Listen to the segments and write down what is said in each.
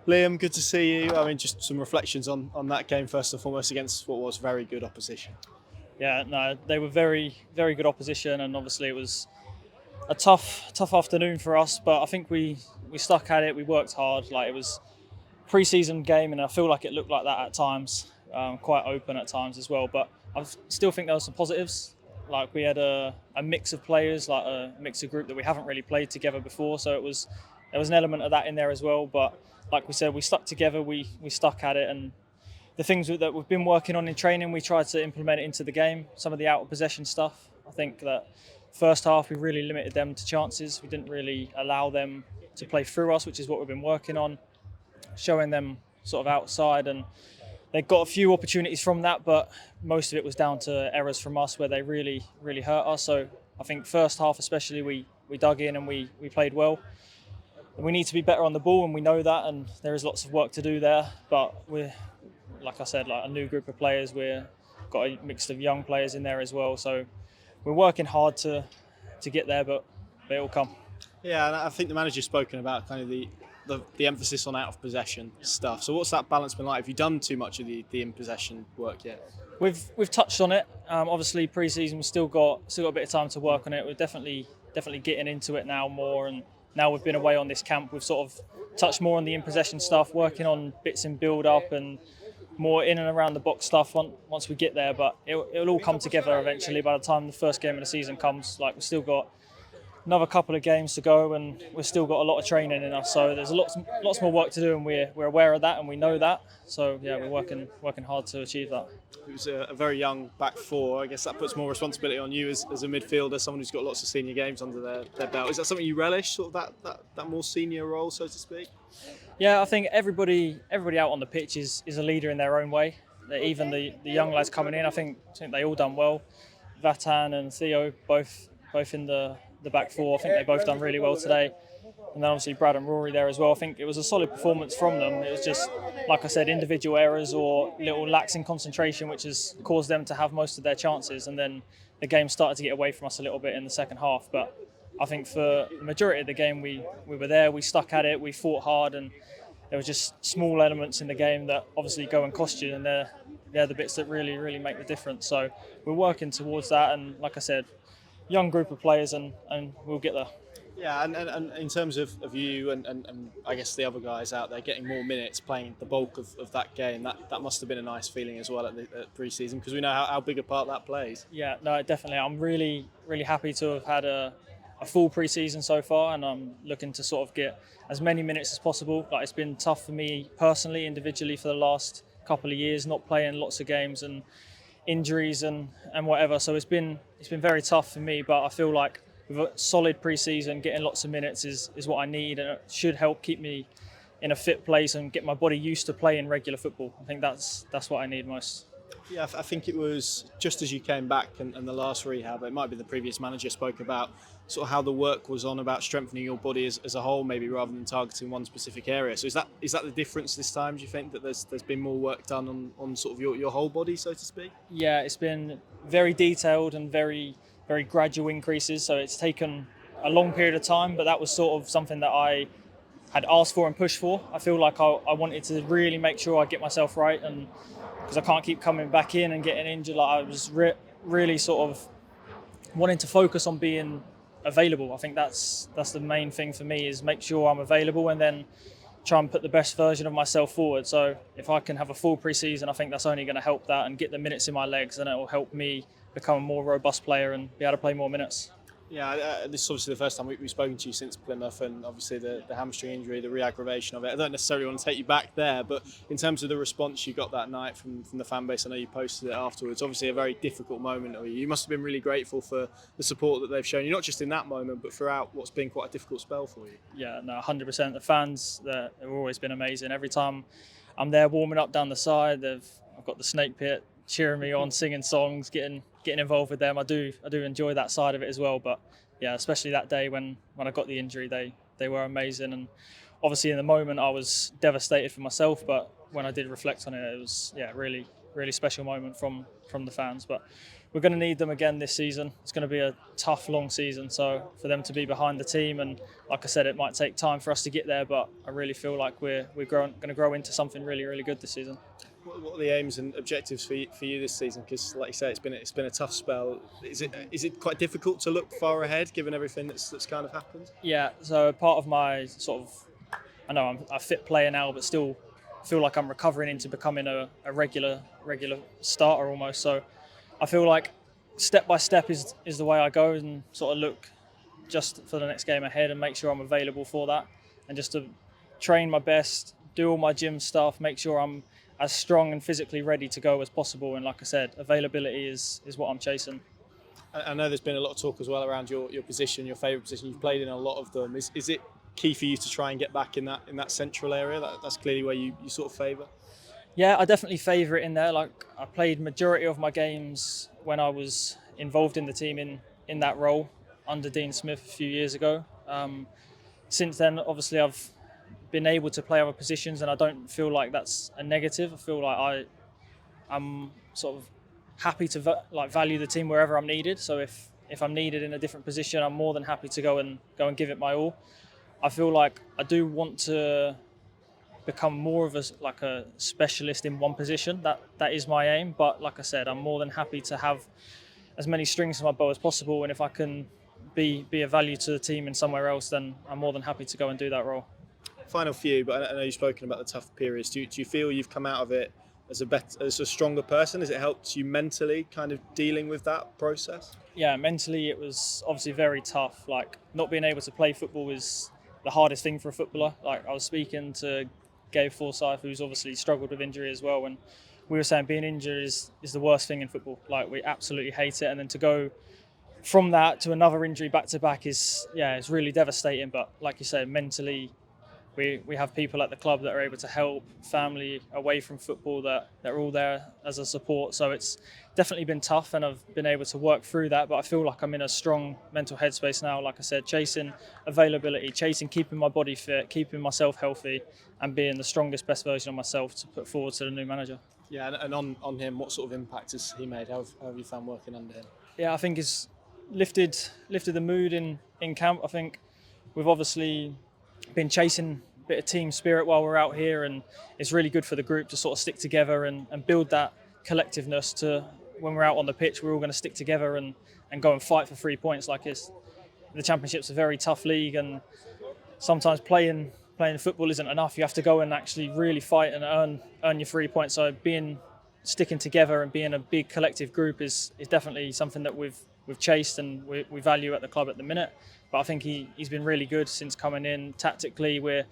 Liam, good to see you. I mean, just some reflections on that game first and foremost against what was very good opposition. Yeah, no, they were very, very good opposition, and obviously it was a tough afternoon for us. But I think we stuck at it. We worked hard. Like, it was pre-season game, and I feel like it looked like that at times, quite open at times as well. But I still think there were some positives. Like, we had a mix of players, like a mix of group that we haven't really played together before. So there was an element of that in there as well. But like we said, we stuck together. We stuck at it, and the things that we've been working on in training, we tried to implement it into the game. Some of the out of possession stuff. I think that first half we really limited them to chances. We didn't really allow them to play through us, which is what we've been working on, showing them sort of outside, and they got a few opportunities from that, but most of it was down to errors from us where they really hurt us. So I think first half especially we dug in and we played well. We need to be better on the ball, and we know that, and there is lots of work to do there. But we're, like I said, like a new group of players. We've got a mix of young players in there as well. So we're working hard to get there, but it will come. Yeah, and I think the manager's spoken about kind of the emphasis on out of possession stuff. So what's that balance been like? Have you done too much of the in possession work yet? We've touched on it. Obviously, pre-season we've still got a bit of time to work on it. We're definitely getting into it now more, and now we've been away on this camp, we've sort of touched more on the in possession stuff, working on bits in build up and more in and around the box stuff once we get there. But it'll all come together eventually by the time the first game of the season comes. Like, we've still got another couple of games to go, and we've still got a lot of training in us. So there's lots more work to do, and we're aware of that, and we know that. So yeah, we're working hard to achieve that. It was a very young back four. I guess that puts more responsibility on you as a midfielder, someone who's got lots of senior games under their belt. Is that something you relish, sort of that more senior role, so to speak? Yeah, I think everybody out on the pitch is a leader in their own way. Even the young lads coming in, I think they all done well. Vatan and Theo both in the back four. I think they both done really well today. And then obviously Brad and Rory there as well. I think it was a solid performance from them. It was just, like I said, individual errors or little lacks in concentration, which has caused them to have most of their chances. And then the game started to get away from us a little bit in the second half. But I think for the majority of the game, we were there, we stuck at it, we fought hard, and there were just small elements in the game that obviously go and cost you, and they're the bits that really make the difference. So we're working towards that, and like I said, young group of players, and we'll get there. Yeah, and in terms of you and I guess the other guys out there getting more minutes, playing the bulk of that game, that must have been a nice feeling as well at pre-season, because we know how big a part that plays. Yeah, no, definitely. I'm really happy to have had a full pre-season so far, and I'm looking to sort of get as many minutes as possible. Like, it's been tough for me personally, individually, for the last couple of years, not playing lots of games and injuries and whatever. So it's been very tough for me, but I feel like with a solid pre-season, getting lots of minutes is what I need, and it should help keep me in a fit place and get my body used to playing regular football. I think that's what I need most. Yeah, I think it was just as you came back and the last rehab, it might be the previous manager spoke about sort of how the work was on about strengthening your body as a whole, maybe rather than targeting one specific area. So is that the difference this time? Do you think that there's been more work done on sort of your whole body, so to speak? Yeah, it's been very detailed and very gradual increases. So it's taken a long period of time, but that was sort of something that I had asked for and pushed for. I feel like I wanted to really make sure I get myself right, and because I can't keep coming back in and getting injured. Like, I was really sort of wanting to focus on being available. I think that's the main thing for me, is make sure I'm available and then try and put the best version of myself forward. So if I can have a full pre-season, I think that's only going to help that and get the minutes in my legs, and it will help me become a more robust player and be able to play more minutes. Yeah, this is obviously the first time we've spoken to you since Plymouth, and obviously the hamstring injury, the re-aggravation of it. I don't necessarily want to take you back there, but in terms of the response you got that night from the fan base, I know you posted it afterwards, obviously a very difficult moment. You must have been really grateful for the support that they've shown you, not just in that moment, but throughout what's been quite a difficult spell for you. Yeah, no, 100%. The fans, they've always been amazing. Every time I'm there warming up down the side, I've got the snake pit cheering me on, singing songs, getting involved with them. I do enjoy that side of it as well. But yeah, especially that day when I got the injury, they were amazing. And obviously in the moment I was devastated for myself, but when I did reflect on it, it was really special moment from the fans. But we're going to need them again this season. It's going to be a tough, long season. So for them to be behind the team, and like I said, it might take time for us to get there, but I really feel like we're going to grow into something really, really good this season. What are the aims and objectives for you this season? Because, like you say, it's been a tough spell. Is it quite difficult to look far ahead, given everything that's kind of happened? Yeah. So part of my sort of, I know I'm a fit player now, but still feel like I'm recovering into becoming a regular starter almost. So I feel like step by step is the way I go, and sort of look just for the next game ahead and make sure I'm available for that, and just to train my best, do all my gym stuff, make sure I'm as strong and physically ready to go as possible. And like I said, availability is what I'm chasing. I know there's been a lot of talk as well around your position, your favourite position. You've played in a lot of them. Is it key for you to try and get back in that central area? That's clearly where you sort of favour. Yeah, I definitely favour it in there. Like, I played majority of my games when I was involved in the team in that role under Dean Smith a few years ago. Since then, obviously, I've been able to play other positions, and I don't feel like that's a negative. I feel like I'm sort of happy to value the team wherever I'm needed. So if I'm needed in a different position, I'm more than happy to go and give it my all. I feel like I do want to become more of a specialist in one position. That is my aim. But like I said, I'm more than happy to have as many strings to my bow as possible. And if I can be a value to the team in somewhere else, then I'm more than happy to go and do that role. Final few, but I know you've spoken about the tough periods. Do you feel you've come out of it as a stronger person? Has it helped you mentally, kind of dealing with that process? Yeah, mentally it was obviously very tough. Like, not being able to play football is the hardest thing for a footballer. Like, I was speaking to Gabe Forsyth, who's obviously struggled with injury as well, and we were saying being injured is the worst thing in football. Like, we absolutely hate it, and then to go from that to another injury back to back it's really devastating. But like you said, mentally, we have people at the club that are able to help, family away from football that are all there as a support. So it's definitely been tough, and I've been able to work through that. But I feel like I'm in a strong mental headspace now. Like I said, chasing availability, chasing keeping my body fit, keeping myself healthy, and being the strongest, best version of myself to put forward to the new manager. Yeah, and on him, what sort of impact has he made? How have you found working under him? Yeah, I think it's lifted the mood in camp. I think we've obviously been chasing a bit of team spirit while we're out here, and it's really good for the group to sort of stick together and build that collectiveness to when we're out on the pitch, we're all going to stick together and go and fight for 3 points. Like, the Championship's a very tough league, and sometimes playing football isn't enough. You have to go and actually really fight and earn your 3 points. So sticking together and being a big collective group is definitely something that we've chased and we value at the club at the minute. But I think he's been really good since coming in. Tactically, we're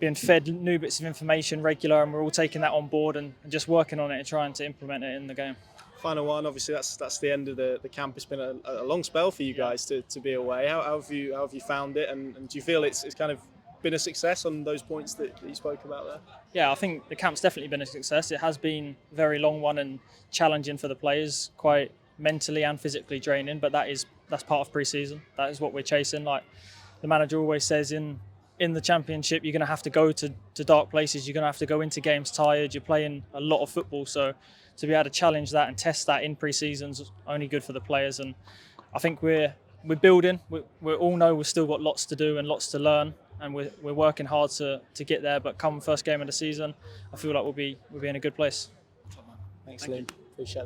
being fed new bits of information regular, and we're all taking that on board and just working on it and trying to implement it in the game. Final one, obviously that's the end of the camp. It's been a long spell for you guys to be away. How have you found it, and do you feel it's kind of been a success on those points that you spoke about there? Yeah, I think the camp's definitely been a success. It has been a very long one and challenging for the players, quite mentally and physically draining, but that's part of pre-season. That is what we're chasing. Like the manager always says, in the Championship, you're going to have to go to dark places. You're going to have to go into games tired. You're playing a lot of football, so to be able to challenge that and test that in pre-season's only good for the players. And I think we're building. We all know we've still got lots to do and lots to learn, and we're working hard to get there. But come first game of the season, I feel like we'll be in a good place. Thanks, Liam. Appreciate it.